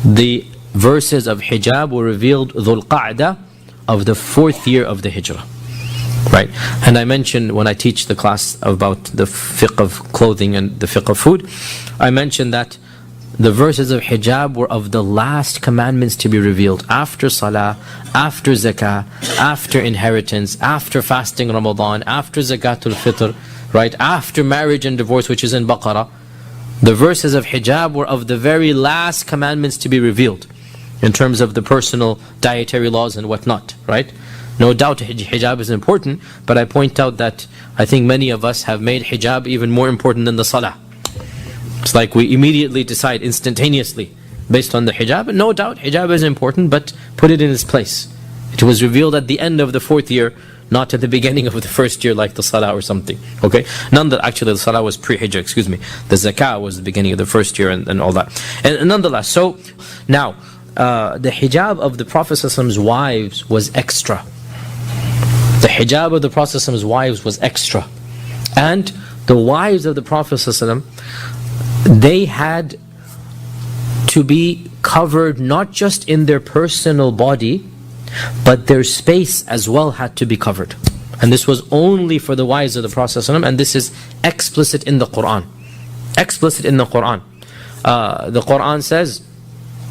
The verses of hijab were revealed Dhul Qa'dah of the 4th year of the Hijrah. Right? And I mentioned when I teach the class about the fiqh of clothing and the fiqh of food, I mentioned that the verses of hijab were of the last commandments to be revealed after salah, after zakah, after inheritance, after fasting Ramadan, after zakatul fitr, right? After marriage and divorce, which is in Baqarah. The verses of hijab were of the very last commandments to be revealed in terms of the personal dietary laws and whatnot, right? No doubt hijab is important, but I point out that I think many of us have made hijab even more important than the salah. It's like we immediately decide instantaneously based on the hijab. No doubt hijab is important, but put it in its place. It was revealed at the end of the 4th year, not at the beginning of the 1st year like the salah or something. Okay? Actually the salah was pre-hijrah, excuse me. The zakah was the beginning of the 1st year and all that. And nonetheless, so now the hijab of the Prophet's wives was extra. The hijab of the Prophet's wives was extra. And the wives of the Prophet, they had to be covered not just in their personal body, but their space as well had to be covered. And this was only for the wives of the Prophet, and this is explicit in the Quran. Explicit in the Quran. The Quran says,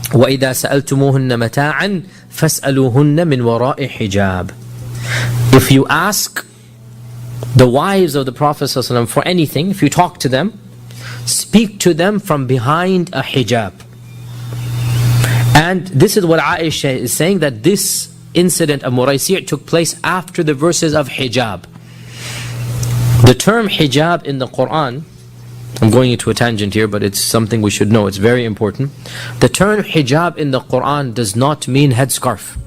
وَإِذَا سَأَلْتُمُوهُنَّ مَتَاعًا فَاسْأَلُوهُنَّ مِنْ وَرَاءِ حِجَابٍ. If you ask the wives of the Prophet for anything, if you talk to them, speak to them from behind a hijab. And this is what Aisha is saying, that this incident of Muraisi' took place after the verses of hijab. The term hijab in the Quran, I'm going into a tangent here, but it's something we should know, it's very important. The term hijab in the Quran does not mean headscarf.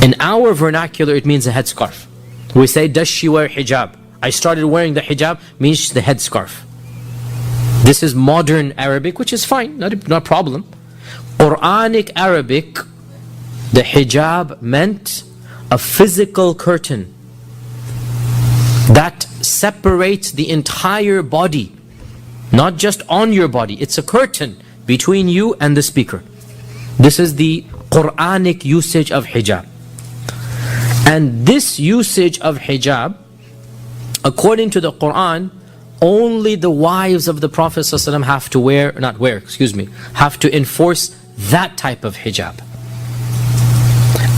In our vernacular, it means a headscarf. We say, does she wear hijab? I started wearing the hijab, means the headscarf. This is modern Arabic, which is fine, not a problem. Quranic Arabic, the hijab meant a physical curtain that separates the entire body, not just on your body. It's a curtain between you and the speaker. This is the Quranic usage of hijab. And this usage of hijab, according to the Quran, only the wives of the Prophet ﷺ have to enforce that type of hijab.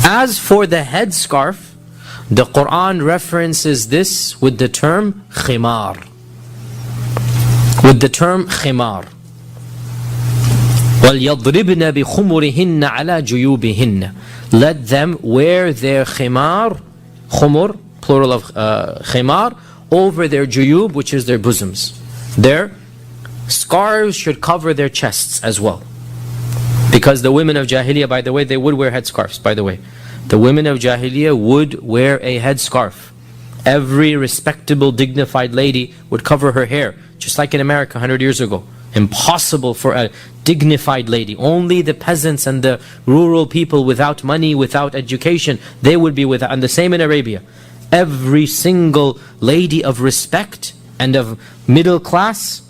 As for the headscarf, the Quran references this with the term khimar. With the term khimar. وَلْيَضْرِبْنَ بِخُمُرِهِنَّ عَلَى جُيُوبِهِنَّ. Let them wear their khimar, khumur, plural of khimar, over their juyub, which is their bosoms. Their scarves should cover their chests as well. Because the women of Jahiliyyah, by the way, they would wear headscarves, by the way. The women of Jahiliyyah would wear a headscarf. Every respectable, dignified lady would cover her hair, just like in America 100 years ago. Impossible for a dignified lady. Only the peasants and the rural people without money, without education, they would be without. And the same in Arabia. Every single lady of respect and of middle class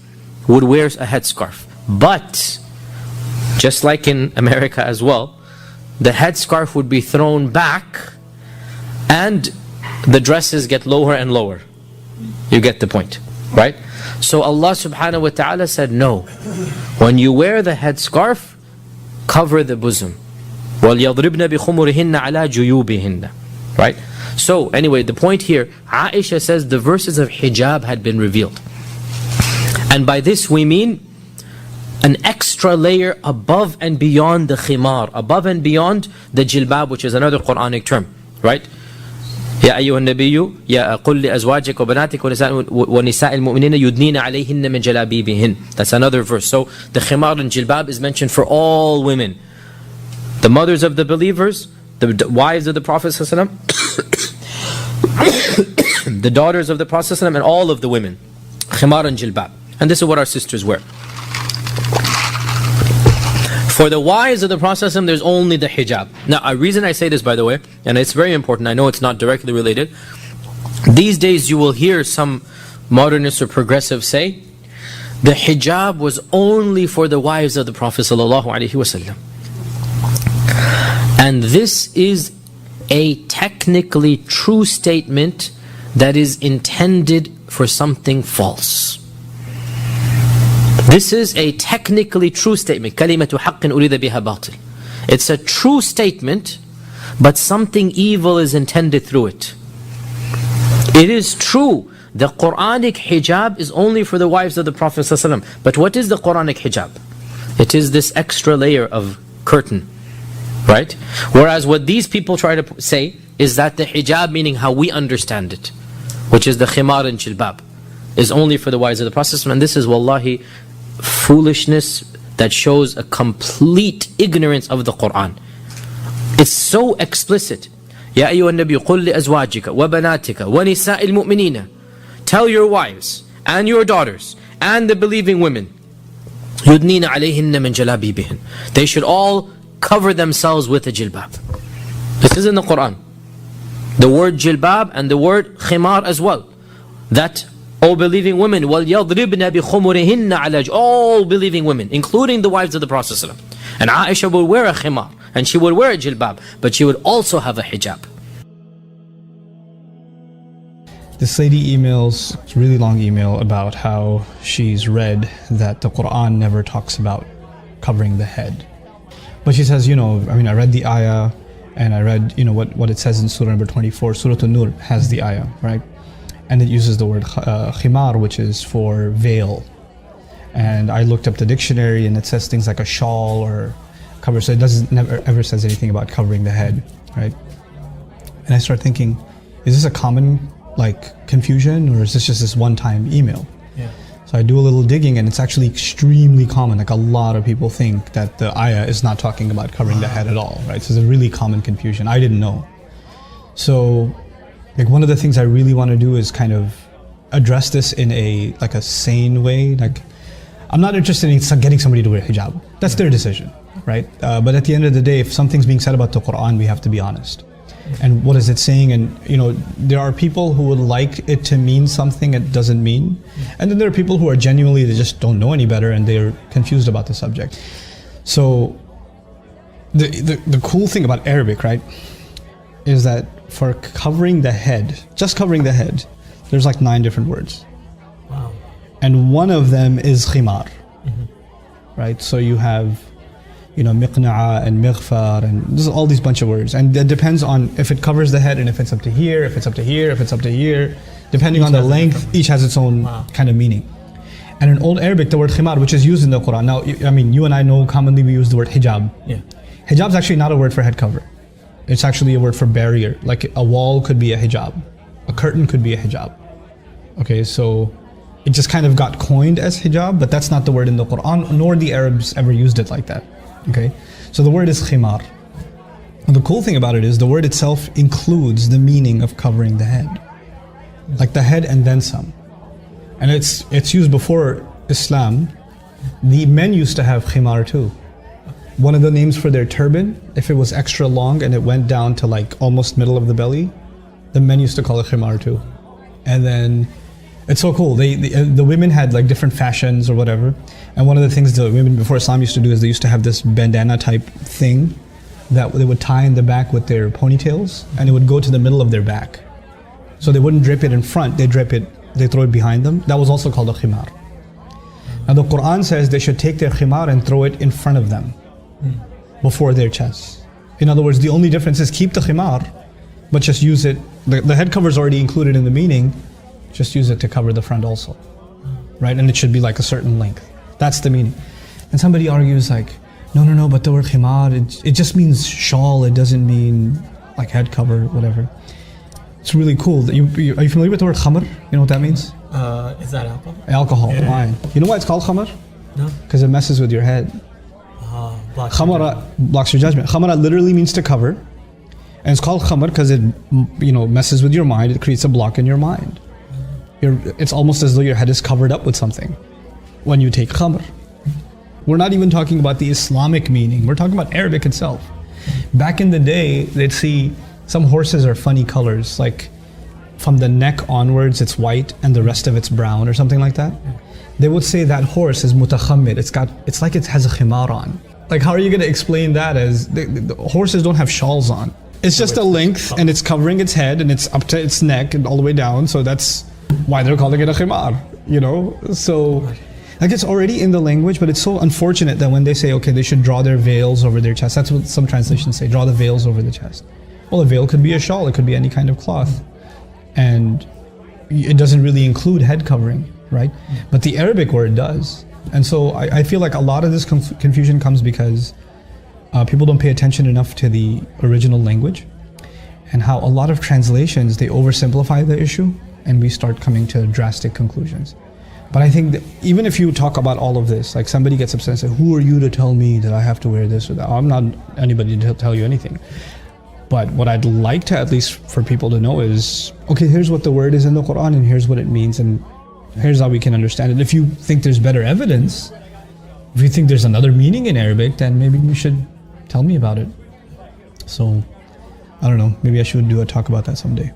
would wear a headscarf. But, just like in America as well, the headscarf would be thrown back and the dresses get lower and lower. You get the point, right? So Allah subhanahu wa ta'ala said, no. When you wear the headscarf, cover the bosom. وَلْيَضْرِبْنَ بِخُمُرِهِنَّ عَلَى جُيُوبِهِنَّ. Right? So anyway, the point here, Aisha says the verses of hijab had been revealed. And by this we mean an extra layer above and beyond the khimar, above and beyond the jilbab, which is another Quranic term. Right? يا أيها النبي يا قل لأزواجك وبناتك ونساء المؤمنين يدنين عليهن من جلابيبهن. That's another verse. So the khimar and jilbab is mentioned for all women. The mothers of the believers, the wives of the Prophet ﷺ, the daughters of the Prophet ﷺ, and all of the women. Khimar and jilbab. And this is what our sisters wear. For the wives of the Prophet ﷺ, there's only the hijab. Now, a reason I say this, by the way, and it's very important, I know it's not directly related. These days you will hear some modernists or progressives say The hijab was only for the wives of the Prophet ﷺ. And this is a technically true statement that is intended for something false. This is a technically true statement. كَلِمَةُ حَقٍّ أُرِيدَ بِهَا بَاطِلٍ. It's a true statement, but something evil is intended through it. It is true, the Quranic hijab is only for the wives of the Prophet ﷺ. But what is the Quranic hijab? It is this extra layer of curtain, right? Whereas what these people try to say is that the hijab, meaning how we understand it, which is the khimar and jilbab, is only for the wives of the Prophet ﷺ. And this is wallahi foolishness that shows a complete ignorance of the Quran. It's so explicit. يا أيها النبي قل لأزواجك وبناتك ونساء المؤمنين. Tell your wives and your daughters and the believing women, يدنين عليهن من جلابيبهن. They should all cover themselves with a jilbab. This is in the Quran. The word jilbab and the word khimar as well. That all believing women, وَلْيَضْرِبْنَ بِخُمُرِهِنَّ عَلَى all believing women, including the wives of the Prophet ﷺ. And Aisha would wear a khimar, and she would wear a jilbab, but she would also have a hijab. This lady emails, it's a really long email, about how she's read that the Quran never talks about covering the head. But she says, I read the ayah, and I read, what it says in Surah number 24, Surah An-Nur has the ayah, right? And it uses the word khimar, which is for veil. And I looked up the dictionary, and it says things like a shawl or cover, so it never ever says anything about covering the head, right? And I start thinking, is this a common confusion, or is this just this one-time email? Yeah. So I do a little digging, and it's actually extremely common. A lot of people think that the ayah is not talking about covering the head at all, right? So it's a really common confusion. I didn't know. So one of the things I really want to do is kind of address this in a sane way. I'm not interested in getting somebody to wear hijab. That's their decision, right? But at the end of the day, if something's being said about the Quran, we have to be honest. And what is it saying? And there are people who would like it to mean something it doesn't mean. And then there are people who are genuinely, they just don't know any better and they're confused about the subject. So the cool thing about Arabic, right, is that for covering the head, just covering the head, there's 9 different words. Wow. And one of them is khimar, right? So you have, miqna'a and mighfar, and there's all these bunch of words. And it depends on if it covers the head and if it's up to here, if it's up to here, if it's up to here, depending on the length, each has its own kind of meaning. And in Old Arabic, the word khimar, which is used in the Quran. Now, you and I know commonly we use the word hijab. Yeah. Hijab is actually not a word for head cover. It's actually a word for barrier. Like a wall could be a hijab. A curtain could be a hijab. Okay, so it just kind of got coined as hijab, but that's not the word in the Quran, nor the Arabs ever used it like that. Okay, so the word is khimar. And the cool thing about it is the word itself includes the meaning of covering the head. Like the head and then some. And it's used before Islam. The men used to have khimar too. One of the names for their turban, if it was extra long and it went down to almost middle of the belly, the men used to call it khimar too. And then it's so cool. The women had different fashions or whatever. And one of the things the women before Islam used to do is they used to have this bandana type thing that they would tie in the back with their ponytails, and it would go to the middle of their back. So they wouldn't drape it in front, they throw it behind them. That was also called a khimar. Now the Quran says they should take their khimar and throw it in front of them, before their chests. In other words, the only difference is keep the khimar, but just use it. The head cover is already included in the meaning, just use it to cover the front also, right? And it should be a certain length. That's the meaning. And somebody argues no, but the word khimar, it just means shawl, it doesn't mean head cover, whatever. It's really cool. Are you familiar with the word khamr? You know what that means? Is that alcohol? Alcohol, wine. You know why it's called khamr? No. Because it messes with your head. Khamara blocks your judgment. Khamara literally means to cover, and it's called khamar because it messes with your mind. It creates a block in your mind. It's almost as though your head is covered up with something when you take khamr. We're not even talking about the Islamic meaning. We're talking about Arabic itself. Back in the day, they'd see some horses are funny colors, from the neck onwards it's white and the rest of it's brown or something like that. they would say that horse is mutakhammir. It's like it has a khimar on. Like, how are you going to explain that as the horses don't have shawls on? It's just a length and it's covering its head and it's up to its neck and all the way down. So that's why they're calling it a khimar, you know? So like, it's already in the language, but it's so unfortunate that when they say, okay, they should draw their veils over their chest. That's what some translations say, draw the veils over the chest. Well, a veil could be a shawl. It could be any kind of cloth. And it doesn't really include head covering, right? But the Arabic word does. And so I feel like a lot of this confusion comes because people don't pay attention enough to the original language, and how a lot of translations, they oversimplify the issue and we start coming to drastic conclusions. But I think that even if you talk about all of this, like somebody gets upset and says, who are you to tell me that I have to wear this or that? I'm not anybody to tell you anything. But what I'd like to, at least for people to know, is, okay, here's what the word is in the Quran and here's what it means, and here's how we can understand it. If you think there's better evidence, if you think there's another meaning in Arabic, then maybe you should tell me about it. So, I don't know, maybe I should do a talk about that someday.